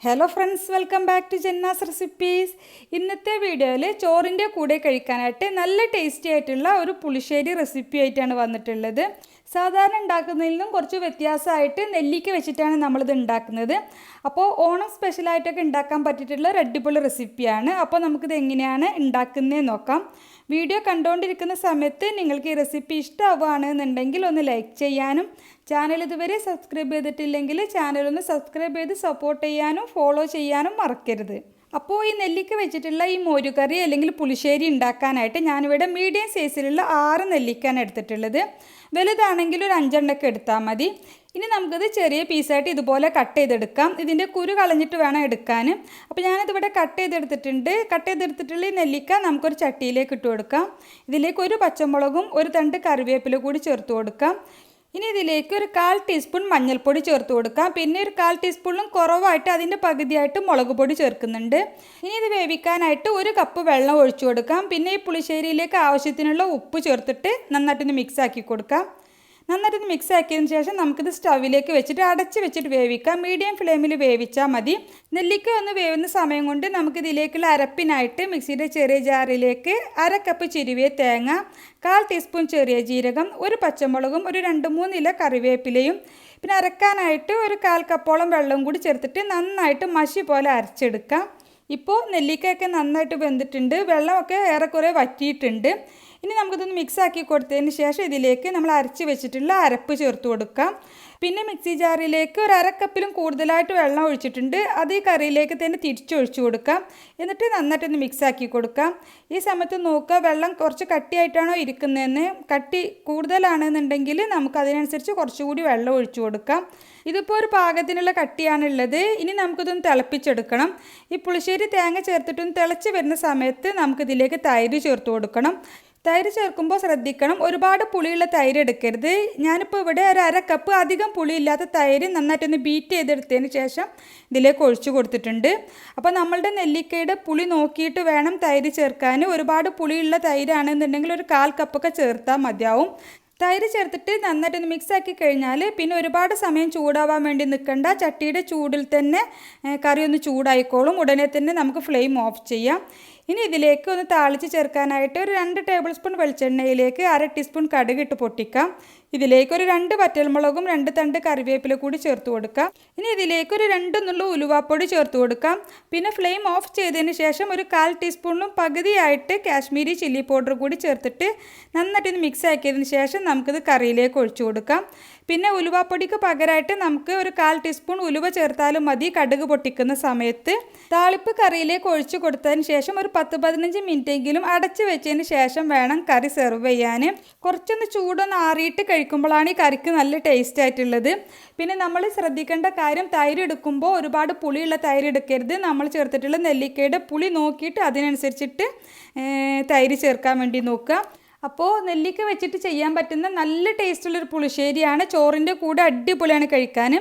Hello friends, welcome back to Janna's recipes. ഇന്നത്തെ വീഡിയോയിൽ ചോറിൻ്റെ കൂടെ കഴിക്കാനായിട്ട് നല്ല ടേസ്റ്റി ആയിട്ടുള്ള ഒരു പുളിശ്ശേരി റെസിപ്പി ആയിട്ടാണ് വന്നിട്ടുള്ളത്. സാധാരണ ഉണ്ടാക്കുന്നതിൽ നിന്നും കുറച്ച് വ്യത്യാസമായിട്ട് നെല്ലിക്ക വെച്ചിട്ടാണ് നമ്മളിത് ഉണ്ടാക്കുന്നത്. അപ്പോൾ ഓണം സ്പെഷ്യലായിട്ടൊക്കെ ഉണ്ടാക്കാൻ പറ്റിയിട്ടുള്ള ഒരു അടിപൊളി റെസിപ്പിയാണ്. അപ്പോൾ നമുക്കിത് എങ്ങനെയാണ് ഉണ്ടാക്കുന്നതെന്ന് നോക്കാം. വീഡിയോ കണ്ടുകൊണ്ടിരിക്കുന്ന സമയത്ത് നിങ്ങൾക്ക് ഈ റെസിപ്പി ഇഷ്ടമാവുകയാണെന്നുണ്ടെങ്കിൽ ഒന്ന് ലൈക്ക് ചെയ്യാനും, ചാനൽ ഇതുവരെ സബ്സ്ക്രൈബ് ചെയ്തിട്ടില്ലെങ്കിൽ ചാനലൊന്ന് സബ്സ്ക്രൈബ് ചെയ്ത് സപ്പോർട്ട് ചെയ്യാനും ഫോളോ ചെയ്യാനും മറക്കരുത്. അപ്പോൾ ഈ നെല്ലിക്ക വെച്ചിട്ടുള്ള ഈ മോരുകറി അല്ലെങ്കിൽ പുളിശ്ശേരി ഉണ്ടാക്കാനായിട്ട് ഞാനിവിടെ മീഡിയം സൈസിലുള്ള 6 നെല്ലിക്കാണ് എടുത്തിട്ടുള്ളത്. വലുതാണെങ്കിൽ ഒരു 5 എണ്ണമൊക്കെ എടുത്താൽ മതി. ഇനി നമുക്കിത് ചെറിയ പീസായിട്ട് ഇതുപോലെ കട്ട് ചെയ്തെടുക്കാം. ഇതിൻ്റെ കുരു കളഞ്ഞിട്ട് വേണം എടുക്കാൻ. അപ്പോൾ ഞാനിതിവിടെ കട്ട് ചെയ്തെടുത്തിട്ടുള്ള ഈ നെല്ലിക്ക നമുക്കൊരു ചട്ടിയിലേക്ക് ഇട്ട് കൊടുക്കാം. ഇതിലേക്ക് ഒരു പച്ചമുളകും ഒരു തണ്ട് കറിവേപ്പില കൂടി ചേർത്ത് കൊടുക്കാം. ഇനി ഇതിലേക്ക് ഒരു 1/4 ടീസ്പൂൺ മഞ്ഞൾപ്പൊടി ചേർത്ത് കൊടുക്കാം. പിന്നെ ഒരു 1/4 ടീസ്പൂണിലും കുറവായിട്ട് അതിൻ്റെ പകുതിയായിട്ട് മുളക് പൊടി ചേർക്കുന്നുണ്ട്. ഇനി ഇത് വേവിക്കാനായിട്ട് 1 കപ്പ് വെള്ളം ഒഴിച്ചു കൊടുക്കാം. പിന്നെ ഈ പുളിശ്ശേരിയിലേക്ക് ആവശ്യത്തിനുള്ള ഉപ്പ് ചേർത്തിട്ട് നന്നായിട്ടൊന്ന് മിക്സ് ആക്കി കൊടുക്കാം. നന്നായിട്ടൊന്ന് മിക്സ് ആക്കിയതിന് ശേഷം നമുക്കിത് സ്റ്റവിലേക്ക് വെച്ചിട്ട് അടച്ച് വെച്ചിട്ട് വേവിക്കാം. മീഡിയം ഫ്ലെയിമിൽ വേവിച്ചാൽ മതി. നെല്ലിക്ക ഒന്ന് വേവുന്ന സമയം കൊണ്ട് നമുക്കിതിലേക്കുള്ള അരപ്പിനായിട്ട് മിക്സിയുടെ ചെറിയ ജാറിലേക്ക് 1/2 കപ്പ് ചിരുവിയ തേങ്ങ, 1/4 ടീസ്പൂൺ ചെറിയ ജീരകം, ഒരു പച്ചമുളകും, ഒരു 2-3 ഇല കറിവേപ്പിലയും, പിന്നെ അരക്കാനായിട്ട് ഒരു 1/4 കപ്പോളം വെള്ളം കൂടി ചേർത്തിട്ട് നന്നായിട്ട് മഷി പോലെ അരച്ചെടുക്കാം. ഇപ്പോൾ നെല്ലിക്കയൊക്കെ നന്നായിട്ട് വെന്തിട്ടുണ്ട്, വെള്ളമൊക്കെ ഏറെക്കുറെ വറ്റിയിട്ടുണ്ട്. ഇനി നമുക്കിതൊന്ന് മിക്സ് ആക്കി കൊടുത്തതിന് ശേഷം ഇതിലേക്ക് നമ്മൾ അരച്ച് വെച്ചിട്ടുള്ള അരപ്പ് ചേർത്ത് കൊടുക്കാം. പിന്നെ മിക്സി ജാറിലേക്ക് ഒരു 1/2 കപ്പിലും കൂടുതലായിട്ട് വെള്ളം ഒഴിച്ചിട്ടുണ്ട്. അത് ഈ കറിയിലേക്ക് തന്നെ തിരിച്ചൊഴിച്ച് കൊടുക്കാം. എന്നിട്ട് നന്നായിട്ടൊന്ന് മിക്സ് ആക്കി കൊടുക്കാം. ഈ സമയത്ത് നോക്കുക, വെള്ളം കുറച്ച് കട്ടിയായിട്ടാണോ ഇരിക്കുന്നതെന്ന്. കട്ടി കൂടുതലാണെന്നുണ്ടെങ്കിൽ നമുക്ക് അതിനനുസരിച്ച് കുറച്ചുകൂടി വെള്ളം ഒഴിച്ചു കൊടുക്കാം. ഇതിപ്പോൾ ഒരു പാകത്തിനുള്ള കട്ടിയാണുള്ളത്. ഇനി നമുക്കിതൊന്ന് തിളപ്പിച്ചെടുക്കണം. ഈ പുളിശ്ശേരി തേങ്ങ ചേർത്തിട്ടൊന്ന് തിളച്ച് വരുന്ന സമയത്ത് നമുക്കിതിലേക്ക് തൈര് ചേർത്ത് കൊടുക്കണം. തൈര് ചേർക്കുമ്പോൾ ശ്രദ്ധിക്കണം, ഒരുപാട് പുളിയുള്ള തൈര് എടുക്കരുത്. ഞാനിപ്പോൾ ഇവിടെ ഒരു 1/2 കപ്പ് അധികം പുളിയില്ലാത്ത തൈര് നന്നായിട്ടൊന്ന് ബീറ്റ് ചെയ്തെടുത്തതിന് ശേഷം ഇതിലേക്ക് ഒഴിച്ചു കൊടുത്തിട്ടുണ്ട്. അപ്പോൾ നമ്മളുടെ നെല്ലിക്കയുടെ പുളി നോക്കിയിട്ട് വേണം തൈര് ചേർക്കാൻ. ഒരുപാട് പുളിയുള്ള തൈരാണെന്നുണ്ടെങ്കിൽ ഒരു 1/4 കപ്പൊക്കെ ചേർത്താൽ മതിയാവും. തൈര് ചേർത്തിട്ട് നന്നായിട്ടൊന്ന് മിക്സ് ആക്കി കഴിഞ്ഞാൽ പിന്നെ ഒരുപാട് സമയം ചൂടാവാൻ വേണ്ടി നിൽക്കണ്ട. ചട്ടിയുടെ ചൂടിൽ തന്നെ കറി ഒന്ന് ചൂടായിക്കോളും. ഉടനെ തന്നെ നമുക്ക് ഫ്ലെയിം ഓഫ് ചെയ്യാം. ഇനി ഇതിലേക്ക് ഒന്ന് താളിച്ച് ചേർക്കാനായിട്ട് ഒരു 2 ടേബിൾ സ്പൂൺ വെളിച്ചെണ്ണയിലേക്ക് 1/2 ടീസ്പൂൺ കടുക് ഇട്ട് പൊട്ടിക്കാം. ഇതിലേക്ക് ഒരു 2 വറ്റൽമുളകും 2 തണ്ട് കറിവേപ്പില കൂടി ചേർത്ത് കൊടുക്കാം. ഇനി ഇതിലേക്ക് ഒരു 2 നുള്ളു ഉലുവാപ്പൊടി ചേർത്ത് കൊടുക്കാം. പിന്നെ ഫ്ലെയിം ഓഫ് ചെയ്തതിന് ശേഷം ഒരു 1/4 ടീസ്പൂണിലും പകുതിയായിട്ട് കാശ്മീരി ചില്ലി പൗഡർ കൂടി ചേർത്തിട്ട് നന്നായിട്ടൊന്ന് മിക്സ് ആക്കിയതിന് ശേഷം നമുക്കിത് കറിയിലേക്ക് ഒഴിച്ചു കൊടുക്കാം. പിന്നെ ഉലുവാപ്പൊടിക്ക് പകരമായിട്ട് നമുക്ക് ഒരു 1/4 ടീസ്പൂൺ ഉലുവ ചേർത്താലും മതി കടുക് പൊട്ടിക്കുന്ന സമയത്ത്. താളിപ്പ് കറിയിലേക്ക് ഒഴിച്ചു കൊടുത്തതിന് ശേഷം ഒരു 10-15 മിനിറ്റെങ്കിലും അടച്ച് വെച്ചതിന് ശേഷം വേണം കറി സെർവ് ചെയ്യാൻ. കുറച്ചൊന്ന് ചൂടൊന്ന് ആറിയിട്ട് കഴിക്കുമ്പോഴാണ് ഈ കറിക്ക് നല്ല ടേസ്റ്റ് ആയിട്ടുള്ളത്. പിന്നെ നമ്മൾ ശ്രദ്ധിക്കേണ്ട കാര്യം, തൈര് എടുക്കുമ്പോൾ ഒരുപാട് പുളിയുള്ള തൈര് എടുക്കരുത്. നമ്മൾ ചേർത്തിട്ടുള്ള നെല്ലിക്കയുടെ പുളി നോക്കിയിട്ട് അതിനനുസരിച്ചിട്ട് തൈര് ചേർക്കാൻ വേണ്ടി നോക്കുക. അപ്പോൾ നെല്ലിക്ക വെച്ചിട്ട് ചെയ്യാൻ പറ്റുന്ന നല്ല ടേസ്റ്റുള്ളൊരു പുളിശ്ശേരിയാണ്. ചോറിൻ്റെ കൂടെ അടിപൊളിയാണ് കഴിക്കാൻ.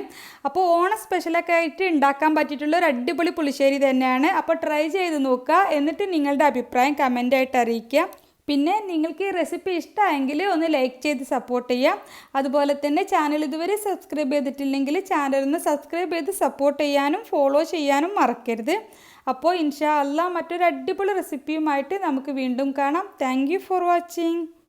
അപ്പോൾ ഓണം സ്പെഷ്യലൊക്കെ ആയിട്ട് ഉണ്ടാക്കാൻ പറ്റിയിട്ടുള്ളൊരു അടിപൊളി പുളിശ്ശേരി തന്നെയാണ്. അപ്പോൾ ട്രൈ ചെയ്ത് നോക്കുക. എന്നിട്ട് നിങ്ങളുടെ അഭിപ്രായം കമൻ്റായിട്ട് അറിയിക്കുക. പിന്നെ നിങ്ങൾക്ക് ഈ റെസിപ്പി ഇഷ്ടമായെങ്കിൽ ഒന്ന് ലൈക്ക് ചെയ്ത് സപ്പോർട്ട് ചെയ്യാം. അതുപോലെ തന്നെ ചാനൽ ഇതുവരെ സബ്സ്ക്രൈബ് ചെയ്തിട്ടില്ലെങ്കിൽ ചാനലൊന്ന് സബ്സ്ക്രൈബ് ചെയ്ത് സപ്പോർട്ട് ചെയ്യാനും ഫോളോ ചെയ്യാനും മറക്കരുത്. അപ്പോൾ ഇൻഷാ അല്ലാഹ് മറ്റൊരു അടിപൊളി റെസിപ്പിയുമായിട്ട് നമുക്ക് വീണ്ടും കാണാം. Thank you for watching.